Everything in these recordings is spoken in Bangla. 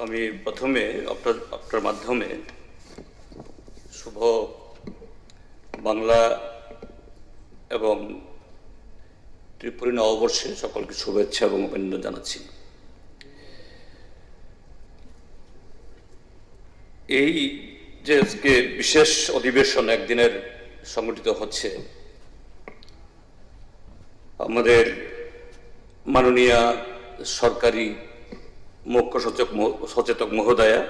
আমি প্রথমে আপনার মাধ্যমে শুভ বাংলা এবং ত্রিপুরী নববর্ষে সকলকে শুভেচ্ছা এবং অভিনন্দন জানাচ্ছি। এই যে আজকে বিশেষ অধিবেশন একদিনের সংগঠিত হচ্ছে, আমাদের মাননীয় সরকারি মুখ্য সচেতক মহোদয়া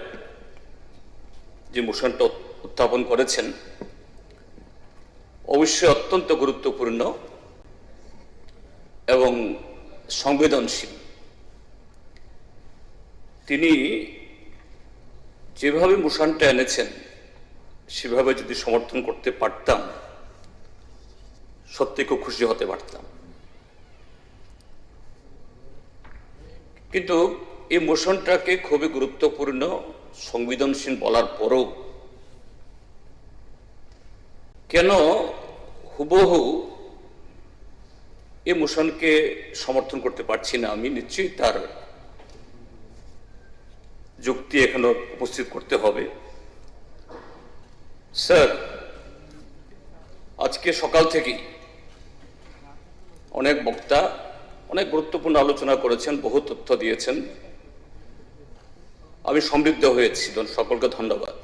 যে মোশনটা উত্থাপন করেছেন অবশ্যই অত্যন্ত গুরুত্বপূর্ণ এবং সংবেদনশীল। তিনি যেভাবে মোশনটা এনেছেন সেভাবে যদি সমর্থন করতে পারতাম সত্যি খুব খুশি হতে পারতাম, কিন্তু এই মোশনটাকে খুবই গুরুত্বপূর্ণ সংবেদনশীল বলার পরও কেন হুবহু এই মোশনকে সমর্থন করতে পারছি না, আমি নিশ্চয়ই তার যুক্তি এখানে উপস্থিত করতে হবে। স্যার, আজকে সকাল থেকেই অনেক বক্তা অনেক গুরুত্বপূর্ণ আলোচনা করেছেন, বহু তথ্য দিয়েছেন, আমি সমৃদ্ধ হয়েছি, সকলকে ধন্যবাদ।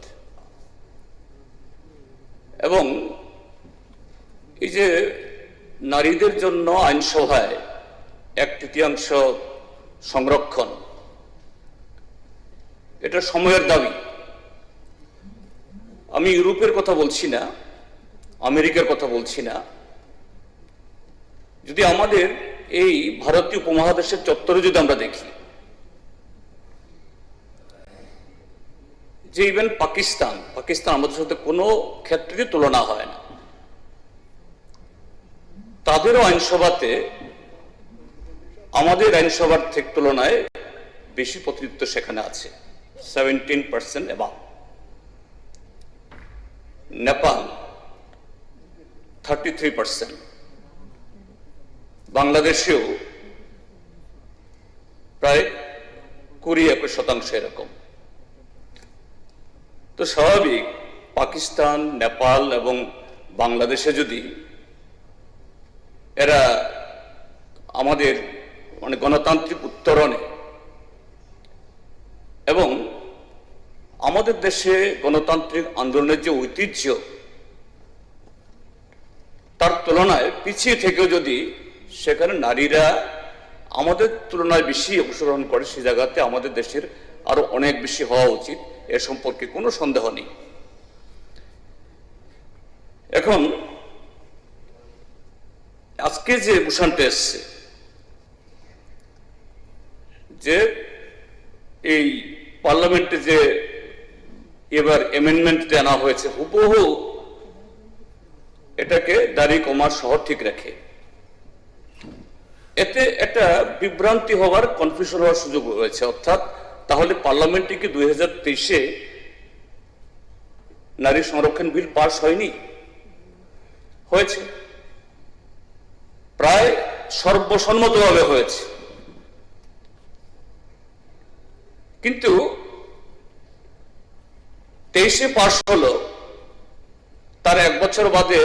এবং এই যে নারীদের জন্য আইনসভায় 1/3 সংরক্ষণ, এটা সময়ের দাবি। আমি ইউরোপের কথা বলছি না, আমেরিকার কথা বলছি না, যদি আমাদের এই ভারতীয় উপমহাদেশের চত্বরে যদি আমরা দেখি যে ইভেন পাকিস্তান আমাদের সাথে কোনো ক্ষেত্রে তুলনা হয় না, তাদেরও আইনসভাতে আমাদের আইনসভার থেকে তুলনায় বেশি প্রতিনিধিত্ব সেখানে আছে, 17% অ্যাবাভ। নেপাল 33%, বাংলাদেশেও প্রায় 20-21% এরকম। তো স্বাভাবিক পাকিস্তান, নেপাল এবং বাংলাদেশে যদি এরা আমাদের মানে গণতান্ত্রিক উত্তরণে এবং আমাদের দেশে গণতান্ত্রিক আন্দোলনের যে ঐতিহ্য তার তুলনায় পিছিয়ে থেকেও যদি সেখানে নারীরা আমাদের তুলনায় বেশি অংশগ্রহণ করে, সে জায়গাতে আমাদের দেশের আরো অনেক বেশি হওয়া উচিত, এ সম্পর্কে কোনো সন্দেহ নেই। এখন আজকে যে মোশনটা এসছে যে এই পার্লামেন্টে যে এবার অ্যামেন্ডমেন্ট আনা হয়েছে, হুবহু এটাকে দাড়ি কমার সহ ঠিক রাখে, এতে একটা বিভ্রান্তি হওয়ার, কনফিউশন হওয়ার সুযোগ রয়েছে। অর্থাৎ তাহলে পার্লামেন্টে কি 2023-এ নারী সংরক্ষণ বিল পাস হয়নি? হয়েছে, প্রায় সর্বসম্মতভাবে হয়েছে, কিন্তু 23-এ পাস হলো, তার 1 বছর বাদে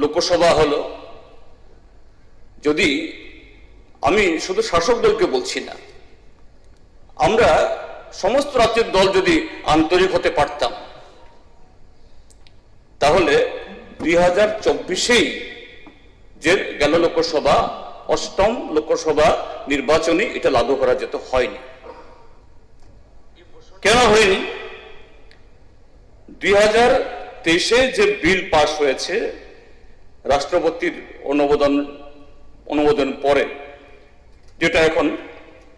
লোকসভা হলো। যদি আমি শুধু শাসক দলকে বলছি না, আমরা সমস্ত রাজ্যের দল যদি আন্তরিক হতে পারতাম তাহলে 2024-এই যে গেল লোকসভা, 8ম লোকসভা নির্বাচনে এটা লাগু করা যেত, হয়নি। কেন হয়নি? 2023-এ যে বিল পাস হয়েছে রাষ্ট্রপতির অনুমোদন পরে, যেটা এখন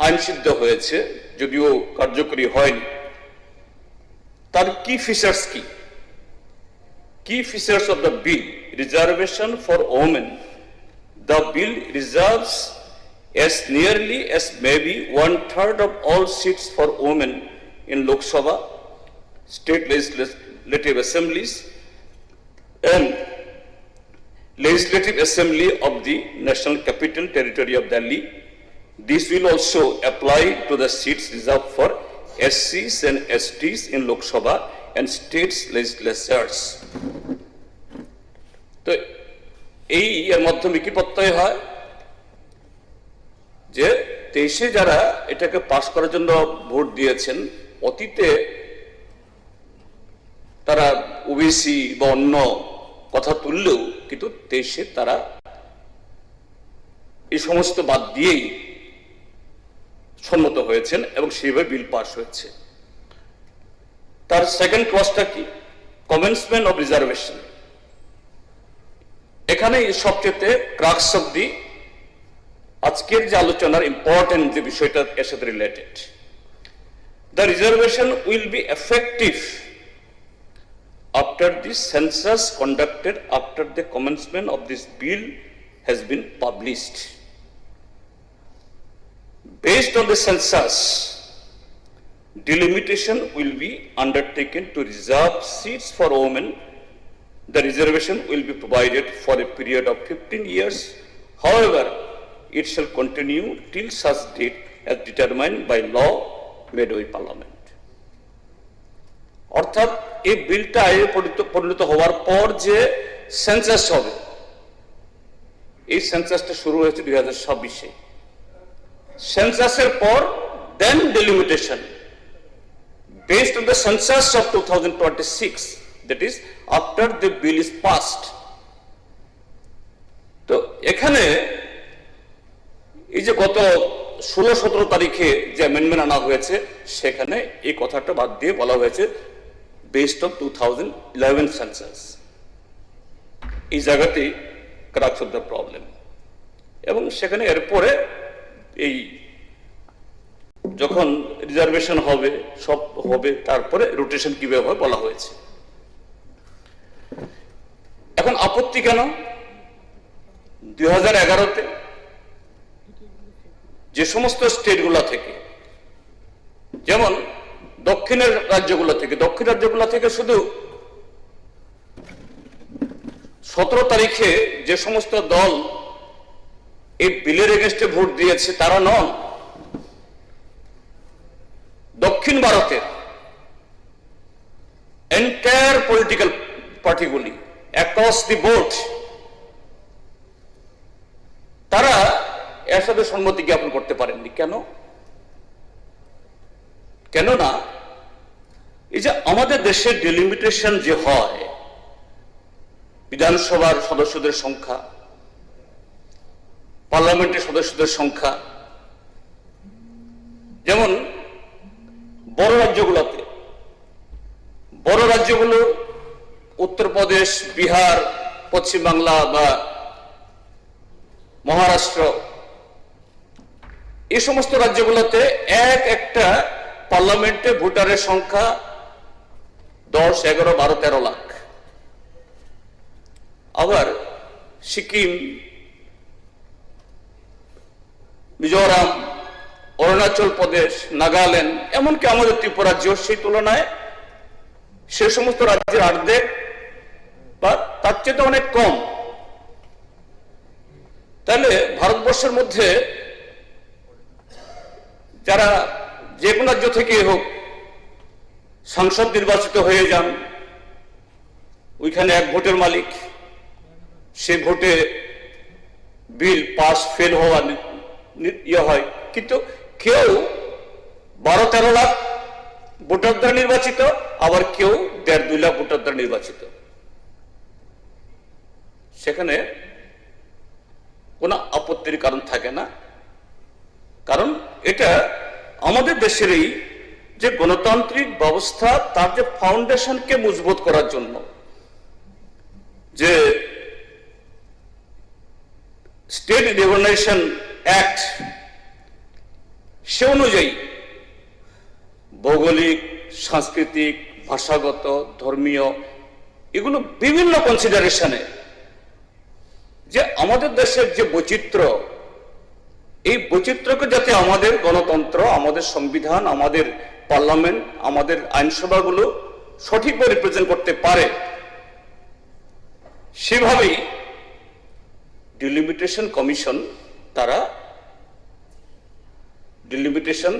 আইনসিদ্ধ হয়েছে যদিও কার্যকরী হয়নি, তার কি ফিচার্স কি features of the bill? Reservation for women, the bill reserves as nearly as maybe 1/3 of all seats for women in Lok Sabha, state legislative assemblies and legislative assembly of the National Capital Territory of Delhi. This will also apply to the seats reserved for SCs and STs in Lok Sabha and states legislatures. তো এই এর মাধ্যমে কি প্রত্যয় হয় যে 23-এ যারা এটাকে পাস করার জন্য ভোট দিয়েছেন অতীতে তারা ওবিসি বা অন্য কথা তুললেও কিন্তু 23-এ তারা এই সমস্ত বাদ দিয়েই সম্মত হয়েছেন এবং সেইভাবে বিল পাস হয়েছে। তার সেকেন্ড ক্লজটা কি? Commencement of reservation. এখানে সবচেয়ে ক্রাক্স অফ দি আজকের যে আলোচনার ইম্পর্টেন্ট যে বিষয়টা এর সাথে related, the reservation will be effective after the census conducted after the commencement of this bill has been published. Based on the census, delimitation will be undertaken to reserve seats for women. The reservation will be provided for a period of 15 years. However, it shall continue till such date as determined by law made by Parliament. অর্থাৎ এই বিলটা আইনে পরিণত হওয়ার পর যে সেন্সাস হবে, এই সেন্সাসটা শুরু হয়েছে 2026-এ। সেন্সাসের পর then delimitation based on the census of 2026, that is after the bill is passed. তো এখানে এই যে গত 16-17 তারিখে যে অ্যামেন্ডমেন্ট আনা হয়েছে সেখানে এই কথাটা বাদ দিয়ে বলা হয়েছে based on 2011 census. এই জায়গাতেই ক্রাক্স অফ দ্য প্রবলেম। এবং সেখানে এরপরে এই যখন রিজার্ভেশন হবে সব হবে তারপরে রোটেশন কিভাবে হবে বলা হয়েছে। এখন আপত্তি কেন? 2011-তে যে সমস্ত স্টেটগুলো থেকে, যেমন দক্ষিণের রাজ্যগুলো থেকে, দক্ষিণ রাজ্যগুলো থেকে শুধু 17 তারিখে যে সমস্ত দল এই বিলের এগেনস্টে ভোট দিয়েছে তারা নন, দক্ষিণ ভারতের এন্টায়ার পলিটিক্যাল পার্টিগুলি অ্যাক্রস দি বোর্ড তারা এর সাথে সম্মতি জ্ঞাপন করতে পারেননি। কেন? কেননা এই যে আমাদের দেশের ডেলিমিটেশন যে হয়, বিধানসভার সদস্যদের সংখ্যা, পার্লামেন্টের সদস্যদের সংখ্যা, যেমন বড় রাজ্যগুলো উত্তরপ্রদেশ, বিহার, পশ্চিমবাংলা বা মহারাষ্ট্র, এই সমস্ত রাজ্যগুলোতে একটা পার্লামেন্টে ভোটারের সংখ্যা 10, 11, 12, 13 লাখ। আবার সিকিম, মিজোরাম, অরুণাচল প্রদেশ, নাগাল্যান্ড, এমনকি আমাদের ত্রিপুরা রাজ্য সেই তুলনায় সে সমস্ত রাজ্যের অর্ধেক বা তার চেয়ে অনেক কম। তাহলে ভারতবর্ষের মধ্যে যারা যে কোনো রাজ্য থেকে হোক সংসদ নির্বাচিত হয়ে যান, ওইখানে এক ভোটের মালিক, সে ভোটে বিল পাস ফেল হওয়া ইয়ে হয়। কিন্তু কেউ 12-13 লাখ ভোটার দ্বারা নির্বাচিত, আবার কেউ 1.5-2 লাখ ভোটার দ্বারা নির্বাচিত। সেখানে কোনো আপত্তির কারণ থাকে না, কারণ এটা আমাদের দেশেরই যে গণতান্ত্রিক ব্যবস্থা তার যে ফাউন্ডেশনকে মজবুত করার জন্য যে স্টেট রিকগনাইজেশন অ্যাক্ট, সে অনুযায়ী ভৌগোলিক, সাংস্কৃতিক, ভাষাগত, ধর্মীয় এগুলো বিভিন্ন কনসিডারেশনে যে আমাদের দেশের যে বৈচিত্র্য, এই বৈচিত্র্যকে যাতে আমাদের গণতন্ত্র, আমাদের সংবিধান, আমাদের পার্লামেন্ট, আমাদের আইনসভাগুলো সঠিকভাবে রিপ্রেজেন্ট করতে পারে, সেভাবেই ডিলিমিটেশন কমিশন তারা ডিলিমিটেশন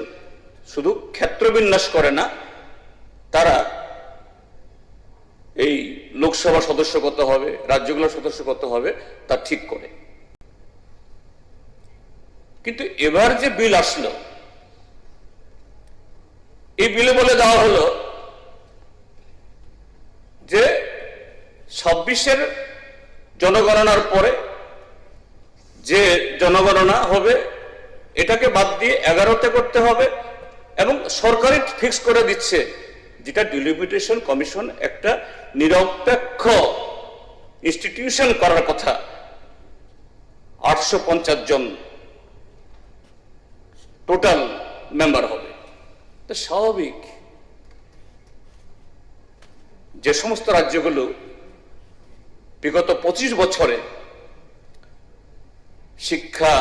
শুধু ক্ষেত্রবিন্যাস করে না, তারা এই লোকসভা সদস্য কত হবে, রাজ্যগুলোর সদস্য কত হবে তা ঠিক করে। কিন্তু এবার যে বিল আসলো, এই বিলে বলে দেওয়া হলো যে 26-এর জনগণনার পরে যে জনগণনা হবে এটাকে বাদ দিয়ে 11তে করতে হবে, এবং সরকারই ফিক্স করে দিচ্ছে, যেটা ডিলিমিটেশন কমিশন একটা নিরপেক্ষ ইনস্টিটিউশন করার কথা। 850 জন টোটাল মেম্বার হবে। তো স্বাভাবিক যে সমস্ত রাজ্যগুলো বিগত 25 বছরে শিক্ষা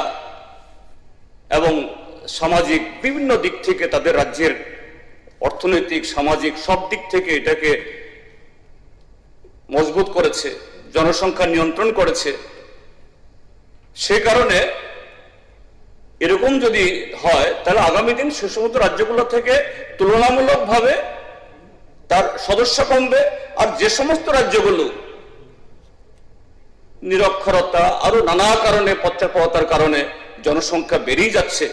এবং সামাজিক বিভিন্ন দিক থেকে তাদের রাজ্যের অর্থনৈতিক সামাজিক সব দিক থেকে এটাকে মজবুত করেছে, জনসংখ্যা নিয়ন্ত্রণ করেছে, সে কারণে এরকম যদি হয় তাহলে আগামী দিন সে সমস্ত রাজ্যগুলো থেকে তুলনামূলকভাবে তার সদস্য কমবে। আর যে সমস্ত রাজ্যগুলো নিরক্ষরতা আরো নানা কারণে পশ্চাৎপদতার কারণে জনসংখ্যা বেড়েই যাচ্ছে,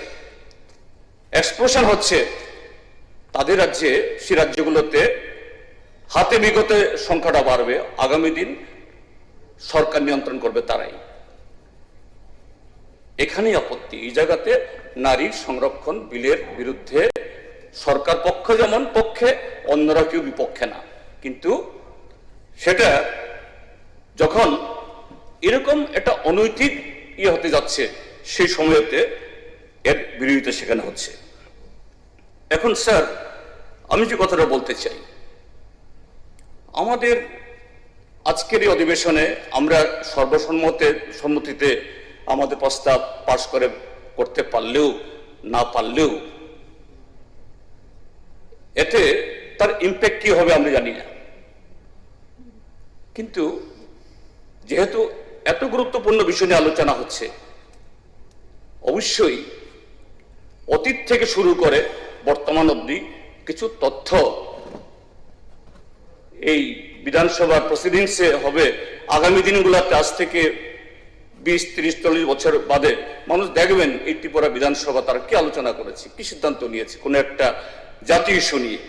এক্সপ্লোশন হচ্ছে, তাদের রাজ্যে সে রাজ্যগুলোতে হাতে বিগতে সংখ্যাটা বাড়বে। আগামী দিন সরকার নিয়ন্ত্রণ করবে তারাই। এখানেই আপত্তি। এই জায়গাতে নারীর সংরক্ষণ বিলের বিরুদ্ধে সরকার পক্ষ যেমন পক্ষে, অন্যরা কেউ বিপক্ষে না। কিন্তু সেটা যখন এরকম একটা অনৈতিক হতে যাচ্ছে, সেই সময়তে এর বিরোধিতা সেখানে হচ্ছে। এখন স্যার, আমি যে কথাটা বলতে চাই, আমাদের আজকের এই অধিবেশনে আমরা সর্বসম্মতিতে আমাদের প্রস্তাব পাশ করতে পারলেও না পারলেও এতে তার ইম্প্যাক্ট কি হবে আমরা জানি না। কিন্তু যেহেতু এত গুরুত্বপূর্ণ বিষয় নিয়ে আলোচনা হচ্ছে, অবশ্যই অতীত থেকে শুরু করে বর্তমান অবধি কিছু তথ্য এই বিধানসভার প্রসিডিংসে হবে। আগামী দিনগুলোতে আজ থেকে 20, 30, 40 বছর বাদে মানুষ দেখবেন এই ত্রিপুরা বিধানসভা তারা কি আলোচনা করেছে, কি সিদ্ধান্ত নিয়েছে কোনো একটা জাতীয় ইস্যু নিয়ে।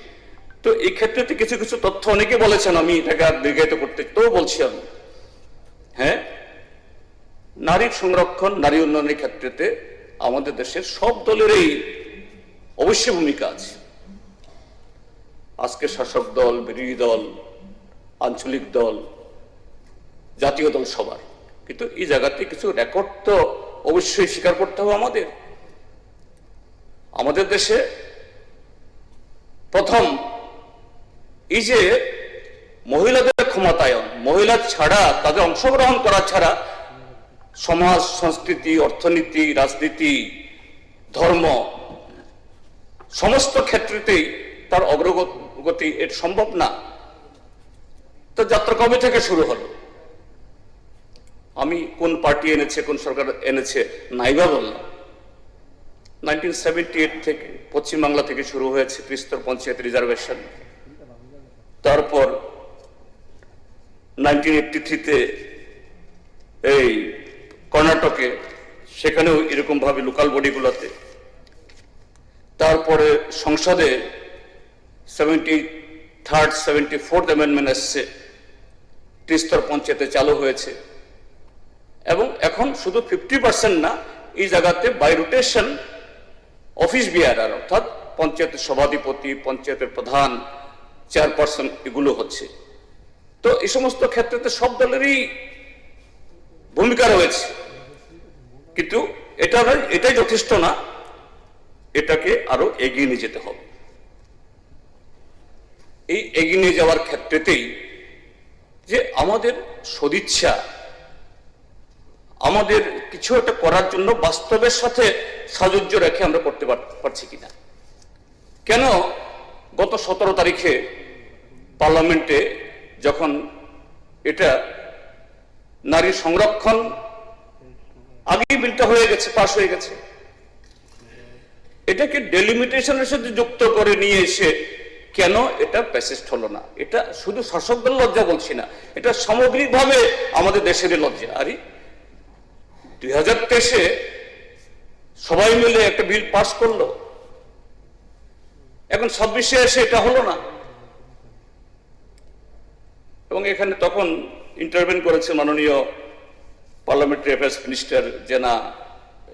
তো এই ক্ষেত্রে কিছু কিছু তথ্য অনেকে বলেছেন, আমি এটাকে আর দীর্ঘায়িত করতে তো বলছি আমি। হ্যাঁ, নারীর সংরক্ষণ, নারী উন্নয়নের ক্ষেত্রেতে আমাদের দেশের সব দলেরই অবশ্যই ভূমিকা আছে। আজকে শাসক দল, বিরোধী দল, আঞ্চলিক দল, জাতীয় দল সবার। কিন্তু এই জায়গাতে কিছু রেকর্ড তো অবশ্যই স্বীকার করতে হবে আমাদের। আমাদের দেশে প্রথম এই যে মহিলাদের ক্ষমতায়ন, মহিলা ছাড়া, তাদের অংশগ্রহণ করা ছাড়া সমাজ, সংস্কৃতি, অর্থনীতি, রাজনীতি, ধর্ম সমস্ত ক্ষেত্রেতেই তার অগ্রগতি এটা সম্ভব না। তো যাত্রা কবে থেকে শুরু হলো? আমি কোন পার্টি এনেছে, কোন সরকার এনেছে নাইবা বললাম। 1978 থেকে পশ্চিমবাংলা থেকে শুরু হয়েছে ত্রিস্তর পঞ্চায়েত রিজার্ভেশন। তারপর 1983-তে এই কর্ণাটকে, সেখানেও এরকম ভাবে লোকাল বডিগুলোতে। তারপরে সংসদে 73rd, 74th অ্যামেন্ডমেন্ট এসছে, ত্রিস্তর পঞ্চায়েতে চালু হয়েছে। এবং এখন শুধু 50% না, এই জায়গাতে বাই রোটেশন অফিস বিয়ারার, অর্থাৎ পঞ্চায়েতের সভাধিপতি, পঞ্চায়েতের প্রধান, চেয়ারপারসন, এগুলো হচ্ছে। তো এই সমস্ত ক্ষেত্রে সব দলেরই ভূমিকা রয়েছে। কিন্তু এটাই যথেষ্ট না, এটাকে আরো এগিয়ে নিয়ে যেতে হবে। এই এগিয়ে নিয়ে যাওয়ার ক্ষেত্রেতেই যে আমাদের সদিচ্ছা, আমাদের কিছু একটা করার জন্য বাস্তবের সাথে সাযুজ্য রেখে আমরা করতে পারছি কিনা। কেন গত 17 তারিখে পার্লামেন্টে যখন এটা নারী সংরক্ষণ আগেই বিলটা হয়ে গেছে, পাশ হয়ে গেছে, এটাকে ডেলিমিটেশনের সাথে যুক্ত করে নিয়ে এসে কেন এটা প্যাসেজ হলো না, এটা শুধু শাসকদের লজ্জা বলছি না, এটা সামগ্রিকভাবে আমাদের দেশের লজ্জা। আরে 2023-এ সবাই মিলে একটা বিল পাস করলো, এখন 26-এ এসে এটা হলো না। এবং এখানে তখন ইন্টারভেন করেছে মাননীয় পার্লামেন্টারি অ্যাফেয়ার্স মিনিস্টার, যে না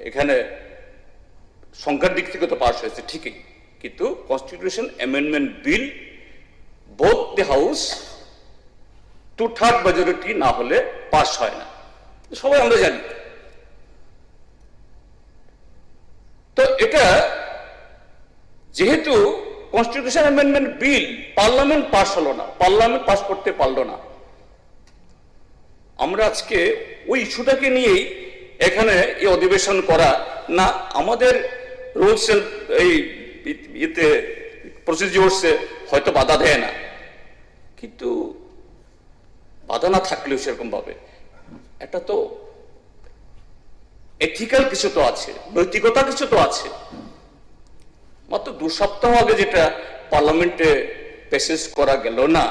এখানে সংখ্যার দিক থেকে তো পাস হয়েছে ঠিকই, কিন্তু constitution amendment bill both the house 2/3 majority না হলে পাস হয় না, সবাই আমরা জানি। তো এটা যেহেতু constitution amendment bill parliament pass হলো না, পার্লামেন্ট পাস করতে পারলো না, আমরা আজকে ওই ইস্যুটাকে নিয়েই এখানে এই অধিবেশন করা না। আমাদের রুলস এই ইতে প্রসিডিউরসে হয়তো বাধা দেয় না, কিন্তু বাধা না থাকলেও সেরকম ভাবে এটা তো এথিক্যাল কিছু তো আছে, নৈতিকতা কিছু তো আছে। মাত্র 2 সপ্তাহ আগে যেটা পার্লামেন্টে প্যাসেজ করা গেল না,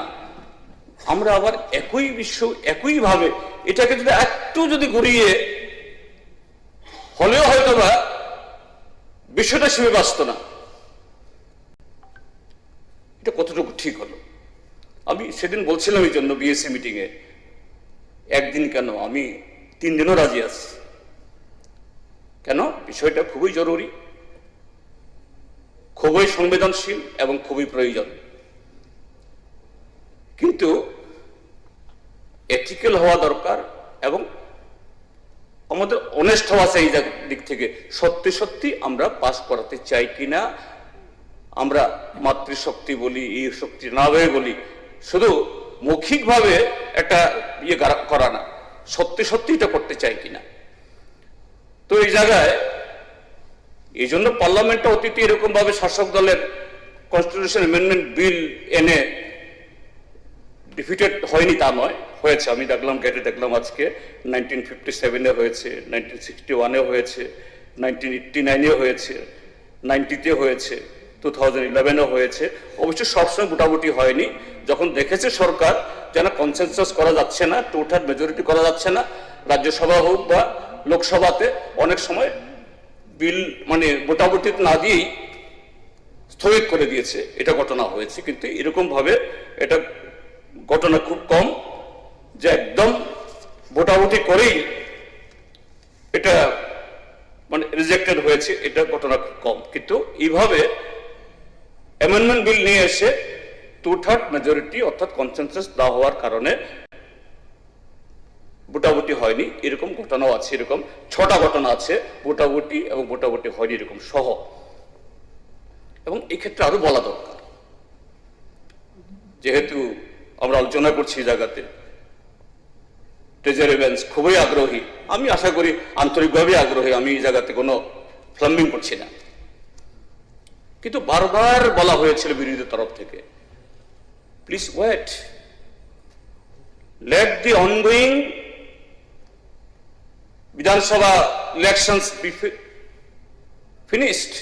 আমরা আবার একই বিষয় একইভাবে এটাকে যদি একটু যদি ঘুরিয়ে হলেও হয়তো বা বিষয়টা সীমে বাঁচত না। এটা কতটুকু ঠিক হলো? আমি সেদিন বলছিলাম এই জন্য বিএসসি মিটিং এ, একদিন কেন, আমি 3 দিনও রাজি আছি। কেন? বিষয়টা খুবই জরুরি, খুবই সংবেদনশীল এবং খুবই প্রয়োজন। কিন্তু এথিক্যাল হওয়া দরকার এবং আমাদের অনেস্ট হওয়া চাই দিক থেকে, সত্যি সত্যি আমরা পাস করাতে চাই কিনা। আমরা মাতৃশক্তি বলি, এই শক্তি না ভেবে বলি, শুধু মৌখিকভাবে একটা ইয়ে করা না, সত্যি সত্যি এটা করতে চাই কিনা। তো এই জায়গায় এই জন্য পার্লামেন্টটা অতীতে এরকম ভাবে শাসক দলের কনস্টিটিউশন অ্যামেন্ডমেন্ট বিল এনে ডিফিটেড হয়নি তা নয়, হয়েছে। আমি দেখলাম, গেটে দেখলাম আজকে 1957-এ হয়েছে, 1961-এ হয়েছে, 1989-এ হয়েছে, 90-তে হয়েছে, 2011-এ হয়েছে। অবশ্য সবসময় মোটামুটি হয়নি। যখন দেখেছে সরকার যেন কনসেনসাস করা যাচ্ছে না, 2/3 মেজরিটি করা যাচ্ছে না, রাজ্যসভা হোক বা লোকসভাতে অনেক সময় বিল মানে মোটামুটি না দিয়েই স্থগিত করে দিয়েছে, এটা ঘটনা হয়েছে। কিন্তু এরকম ভাবে এটা ঘটনা খুব কম যে একদম মোটামুটি করেই এটা মানে রিজেক্টেড হয়েছে, এটা ঘটনা খুব কম। কিন্তু এইভাবে অ্যামেন্ডমেন্ট বিল নিয়ে এসে 2/3 মেজরিটি অর্থাৎ কনসেনসাস না হওয়ার কারণে ভোটাভুটি হয়নি, এরকম ঘটনাও আছে। এরকম 6টা ঘটনা আছে ভোটাভুটি এবং ভোটাভুটি হয়নি এরকম সহ। এবং এই ক্ষেত্রে আরো বলা দরকার, যেহেতু আমরা আলোচনা করছি এই জায়গাতে, ট্রেজারি বেঞ্চ খুবই আগ্রহী, আমি আশা করি আন্তরিকভাবে আগ্রহী, আমি এই জায়গাতে কোনো ফ্লাম্বিং করছি না। কিন্তু বারবার বলা হয়েছিল বিরোধী তরফ থেকে, please wait, let the ongoing Vidhan Sabha elections be finished.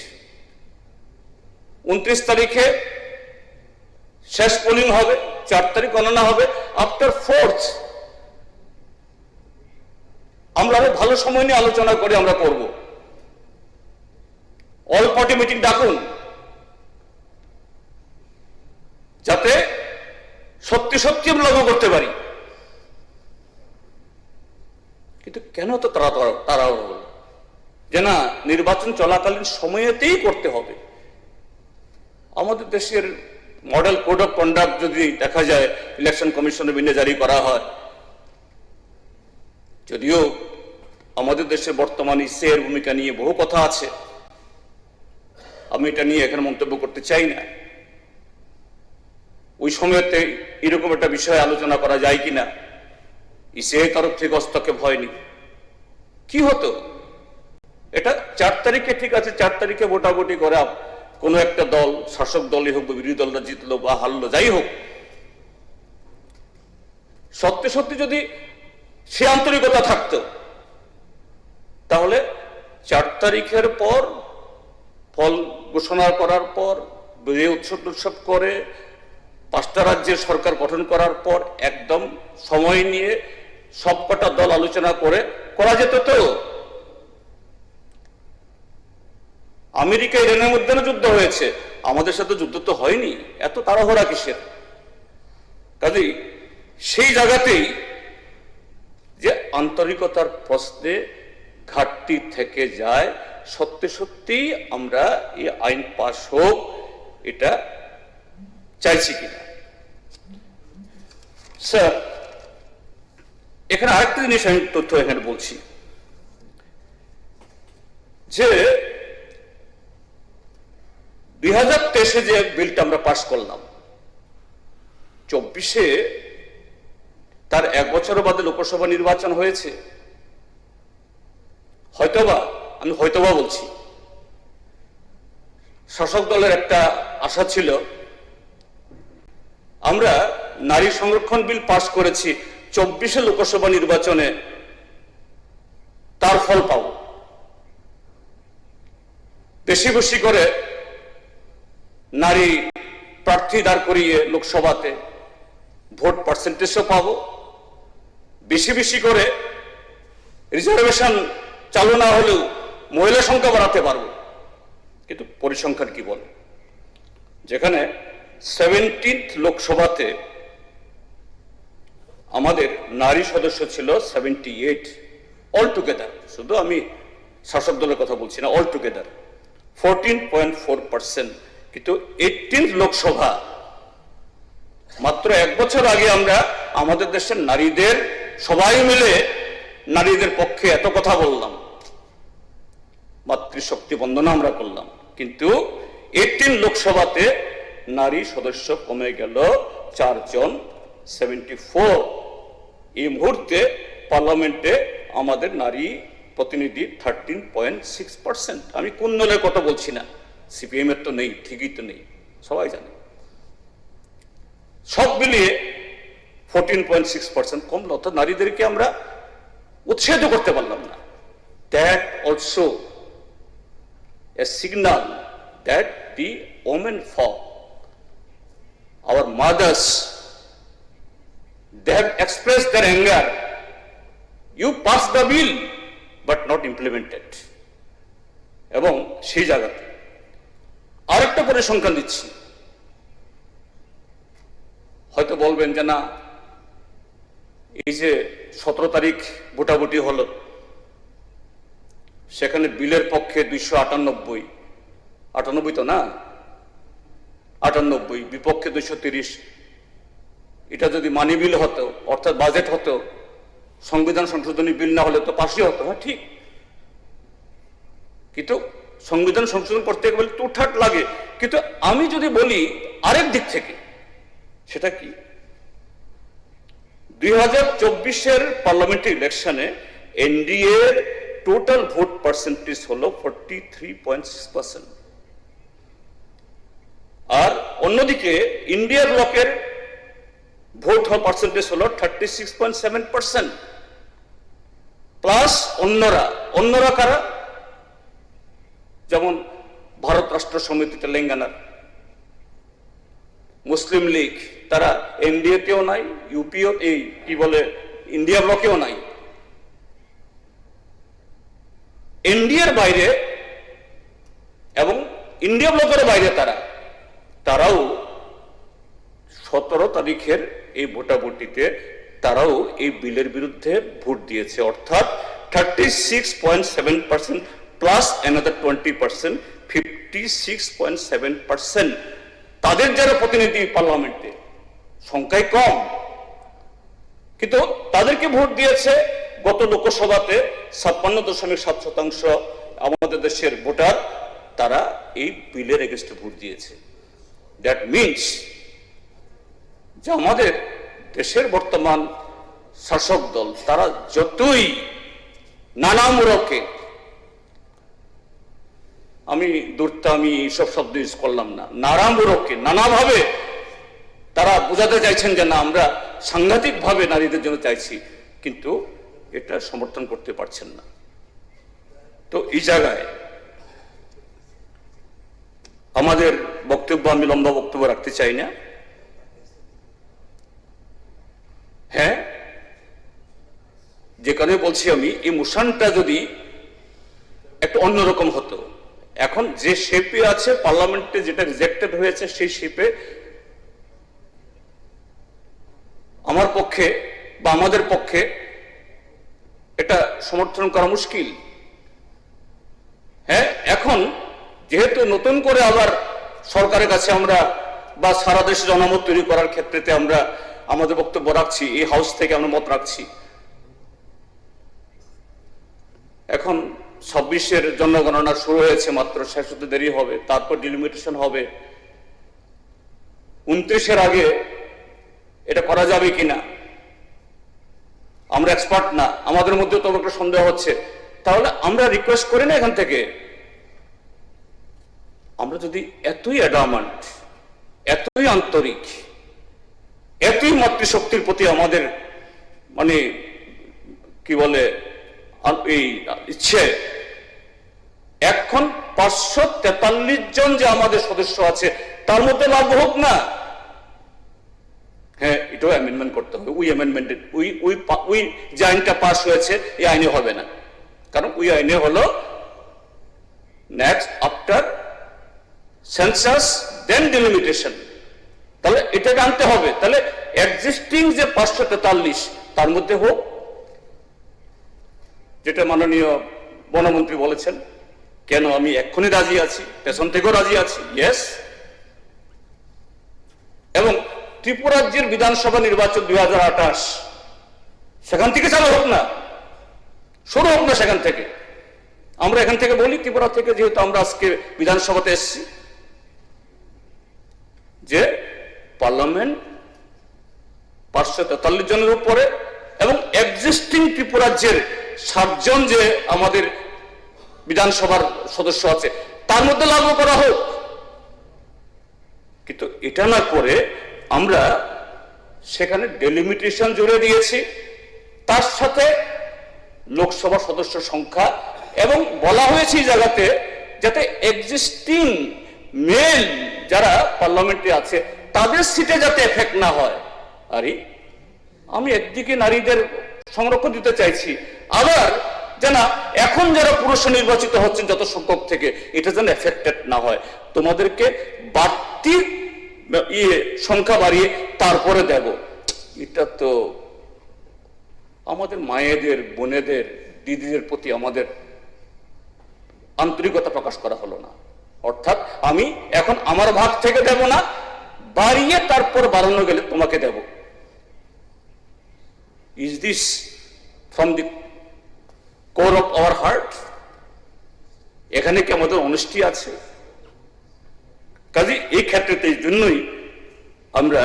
29 তারিখে শেষ পোলিং হবে, 4 তারিখ গণনা হবে, আফটার 4th আমরা ভালো সময় নিয়ে আলোচনা করে আমরা করব। অল পার্টি মিটিং ডাকুন, যাতে সত্যি সত্যি আমরা লাগু করতে পারি। কিন্তু কেন তো তারা হল যে না নির্বাচন চলাকালীন সময়েতেই করতে হবে? আমাদের দেশের মডেল কোড অফ কন্ডাক্ট যদি দেখা যায় ইলেকশন কমিশনের বিনে জারি করা হয়, যদিও আমাদের দেশের বর্তমান ইসির ভূমিকা নিয়ে বহু কথা আছে, আমি এটা নিয়ে এখানে মন্তব্য করতে চাই না। ওই সময়তে এরকম একটা বিষয়ে আলোচনা করা যায় কিনা, ইসিআই তরফ থেকে হস্তক্ষেপ হয়নি, কি হতো? এটা 4 তারিখে ঠিক আছে, 4 তারিখে ভোটাভুটি করে কোন একটা দল, শাসক দলই হোক বা বিরোধী দলরা জিতলো বা হারলো, যাই হোক, সত্যি সত্যি যদি সে আন্তরিকতা থাকতো, তাহলে 4 তারিখের পর ফল ঘোষণা করার পর বিজয় উৎসব করে 5টা রাজ্যের সরকার গঠন করার পর একদম সময় নিয়ে সবকটা দল আলোচনা করে করা যেত। তো আমেরিকা ইরানের মধ্যে যুদ্ধ হয়েছে, আমাদের সাথে যুদ্ধ তো হয়নি, এত তাড়াহুড়া কিসের? কাজেই সেই জায়গাতেই যে আন্তরিকতার প্রশ্নে ঘাটতি থেকে যায়। সত্যি সত্যি আমরা এই আইন পাশ হোক এটা চাইছি কিনা। স্যার, এখানে আরেকটা জিনিস আমি তথ্য এখানে বলছি যে 2023-এ যে বিলটা আমরা পাশ করলাম, 24-এ তার 1 বছর বাদে লোকসভা নির্বাচন হয়েছে। হয়তোবা, আমি হয়তোবা বলছি, শাসক দলের একটা আশা ছিল আমরা নারী সংরক্ষণ বিল পাশ করেছি, 24-এ লোকসভা নির্বাচনে তার ফল পাব, বেশি বেশি করে নারী প্রার্থী দাঁড় করিয়ে লোকসভাতে ভোট পার্সেন্টেজও পাবো, বেশি বেশি করে রিজার্ভেশন চালু না হলেও মহিলা সংখ্যা বাড়াতে পারবো। কিন্তু পরিসংখ্যান কি বলে? যেখানে 17th লোকসভাতে আমাদের নারী সদস্য ছিল 78 অল টুগেদার, শুধু আমি শাসক দলের কথা বলছি না, অল টুগেদার 14.4%। কিন্তু 18th লোকসভা, মাত্র 1 বছর আগে আমরা আমাদের দেশের নারীদের সবাই মিলে নারীদের পক্ষে এত কথা বললাম, মাতৃশক্তি বন্দনা আমরা করলাম, কিন্তু 18 লোকসভাতে নারী সদস্য কমে গেল 4 জন, 74। এই মুহূর্তে পার্লামেন্টে আমাদের নারী প্রতিনিধি 13.6%। আমি কোন দলের কথা বলছি না, সিপিএম এর তো নেই, ঠিকই তো নেই, সবাই জানে। সব মিলিয়ে 14.6% কমলো, অর্থাৎ নারীদেরকে আমরা উৎসাহিত করতে পারলাম না। That also a signal that the women folk, our mothers, they have expressed their anger. You passed the bill but not implemented. এবং সেই জায়গাতে আরেকটা পরিসংখ্যান দিচ্ছি, হয়তো বলবেন যে না, এই যে 17 তারিখ ভোটাভুটি হলো, সেখানে বিলের পক্ষে 298 তো না, 98, বিপক্ষে 230। এটা যদি মানি বিল হতো, অর্থাৎ বাজেট হতো, সংবিধান সংশোধনী বিল না হলে তো পাশই হতো। হ্যাঁ ঠিক, কিন্তু সংবিধান সংশোধন করতে গেলে 2/3 লাগে। কিন্তু আমি যদি বলি আরেক দিক থেকে, সেটা কি, 2024-এর পার্লামেন্টারি ইলেকশনে এনডিএর টোটাল ভোট পার্সেন্টেজ হলো 43.6%, আর অন্যদিকে ইন্ডিয়া ব্লকের ভোট পার্সেন্টেজ হলো 36.7%। প্লাস অন্যরা কারা? যেমন ভারত রাষ্ট্র সমিতি তেলেঙ্গানার, মুসলিম লীগ, তারা এনডিএতেও নাই, ইউপিও এই কি বলে ইন্ডিয়া ব্লকেও নাই। এনডিএর বাইরে এবং ইন্ডিয়া ব্লকের বাইরে তারাও 17 তারিখের এই ভোটাভুটিতে তারাও এই বিলের বিরুদ্ধে ভোট দিয়েছে, অর্থাৎ 36.7% প্লাস another 20%, 56.7%। তাদের যারা প্রতিনিধি পার্লামেন্টে সংখ্যায় কম, কিন্তু তাদেরকে ভোট দিয়েছে গত লোকসভাতে 56.7% আমাদের দেশের ভোটার, তারা এই বিলের এগেইনস্টে ভোট দিয়েছে। দ্যাট মিনস যে আমাদের দেশের বর্তমান শাসক দল, তারা যতই নানামূরকে, আমি এইসব শব্দ ইউজ করলাম না, নানামূরকে নানাভাবে তারা বোঝাতে চাইছেন যে না, আমরা সাংঘাতিকভাবে নারীদের জন্য চাইছি, কিন্তু এটা সমর্থন করতে পারছেন না। তো এই জায়গায় আমাদের বক্তব্য আমি লম্বা বক্তব্য রাখতে চাই না। হ্যাঁ, যে কারণে বলছি আমি এই মোশনটা যদি একটু অন্যরকম হতো, এখন যে শেপে আছে পার্লামেন্টে যেটা রিজেক্টেড হয়েছে সেই শেপে আমার পক্ষে বা আমাদের পক্ষে এটা সমর্থন করা মুশকিল। হ্যাঁ, এখন যেহেতু নতুন করে আবার সরকারের কাছে আমরা বা সারা দেশে জনমত তৈরি করার ক্ষেত্রে আমরা আমাদের বক্তব্য রাখছি, এই হাউস থেকে আমরা মত রাখছি। এখন 26-এর জনগণনা শুরু হয়েছে মাত্র, শেষ হতে দেরি হবে, তারপর ডিলিমিটেশন হবে। 29-এর আগে এটা করা যাবে কিনা আমরা এক্সপার্ট না, আমাদের মধ্যে তো একটা সন্দেহ হচ্ছে। তাহলে আমরা রিকোয়েস্ট করি না এখান থেকে, আমরা যদি এতই অ্যাডামান্ট, এতই আন্তরিক, এতই মাতৃশক্তির প্রতি আমাদের মানে কি বলে এই ইচ্ছে, এখন 543 জন যে আমাদের সদস্য আছে তার মধ্যে লাগু হোক না। হ্যাঁ, এটাও অ্যামেন্ডমেন্ট করতে হবে। ওই যে আইনটা পাস হয়েছে এই আইনে হবে না, কারণ ওই আইনে হলো নেক্সট আফটার সেন্সাস দেন ডিলিমিটেশন। তাহলে এটাকে আনতে হবে। তাহলে এক্সিস্টিং যে 543 তার মধ্যে হোক, যেটা মাননীয় বনমন্ত্রী বলেছেন। কেন আমি এক্ষুনি রাজি আছি, পেছন থেকেও রাজি আছি, ইয়েস। এবং ত্রিপুরা রাজ্যের বিধানসভা নির্বাচন 2028 সেখান থেকে চালু হোক না, শুরু হোক না সেখান থেকে। আমরা এখান থেকে বলি, ত্রিপুরা থেকে, যেহেতু আমরা আজকে বিধানসভাতে এসেছি, যে পার্লামেন্ট 543 জনের উপরে এবং এক্সিস্টিং ত্রিপুরা রাজ্যের 7 জন যে আমাদের বিধানসভার সদস্য আছে তার মধ্যে লাগু করা হোক। কিন্তু এটা না করে আমরা সেখানে ডেলিমিটেশন জুড়ে দিয়েছি, তার সাথে লোকসভা সদস্য সংখ্যা, এবং বলা হয়েছে এই জায়গাতে যাতে এক্সিস্টিং মেল যারা পার্লামেন্টে আছে তাদের সিটে যাতে এফেক্ট না হয়। আরে আমি একদিকে নারীদের সংরক্ষণ দিতে চাইছি, আবার যেন এখন যারা পুরুষ নির্বাচিত হচ্ছেন যত সংখ্যক থেকে, এটা যেন এফেক্টেড না হয়। তোমাদেরকে বাড়তি সংখ্যা বাড়িয়ে তারপরে দেব, এটা তো আমাদের মায়েদের, বোনেদের, দিদিদের প্রতি আমাদের আন্তরিকতা প্রকাশ করা হলো না। অর্থাৎ আমি এখন আমার ভাগ থেকে দেব না, বাড়িয়ে তারপর বাড়ানো গেলে তোমাকে দেব। Is this from the core of our heart? এখানে কি আমাদের অনেস্টি আছে? কাজে এই ক্ষেত্রে এই জন্যই আমরা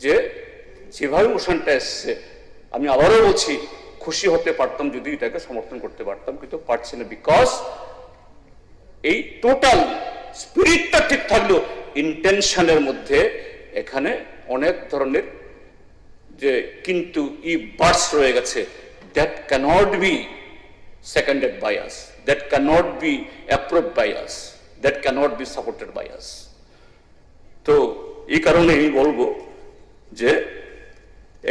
যেভাবে মোশনটা এসছে, আমি আবারও বলছি, খুশি হতে পারতাম যদি এটাকে সমর্থন করতে পারতাম, কিন্তু পারছি না। বিকজ এই টোটাল স্পিরিটটা ঠিক থাকলেও ইন্টেনশনের মধ্যে এখানে অনেক ধরনের যে কিন্তু বার্ডস রয়ে গেছে, that cannot be seconded by us, that cannot be approved by us, that cannot be supported by us. তো এই কারণে আমি বলবো যে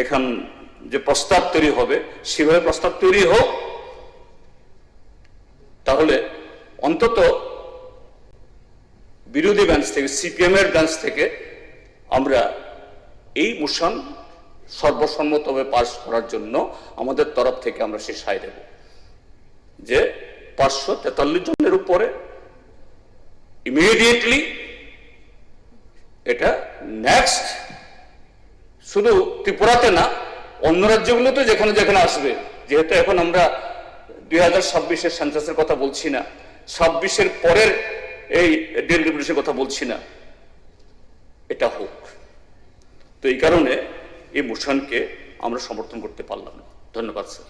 এখান যে প্রস্তাব তৈরি হবে সেভাবে প্রস্তাব তৈরি হোক, তাহলে অন্তত বিরোধী বেঞ্চ থেকে, সিপিএম এর বেঞ্চ থেকে আমরা এই মোশন সর্বসম্মতভাবে পাশ করার জন্য আমাদের তরফ থেকে আমরা সে সায় দেব যে 543 জনের উপরে ইমিডিয়েটলি এটা নেক্সট, শুধু ত্রিপুরাতে না, অন্য রাজ্যগুলোতে যেখানে যেখানে আসবে। যেহেতু এখন আমরা 2026-এর সেন্সাসের কথা বলছি না, 26-এর পরের এই ডেলিমিটেশনের কথা বলছি না, এটা হোক। তো এই কারণে এই মোশনকে আমরা সমর্থন করতে পারলাম না। ধন্যবাদ স্যার।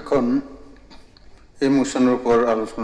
এখন এই মোশনের উপর আলোচনা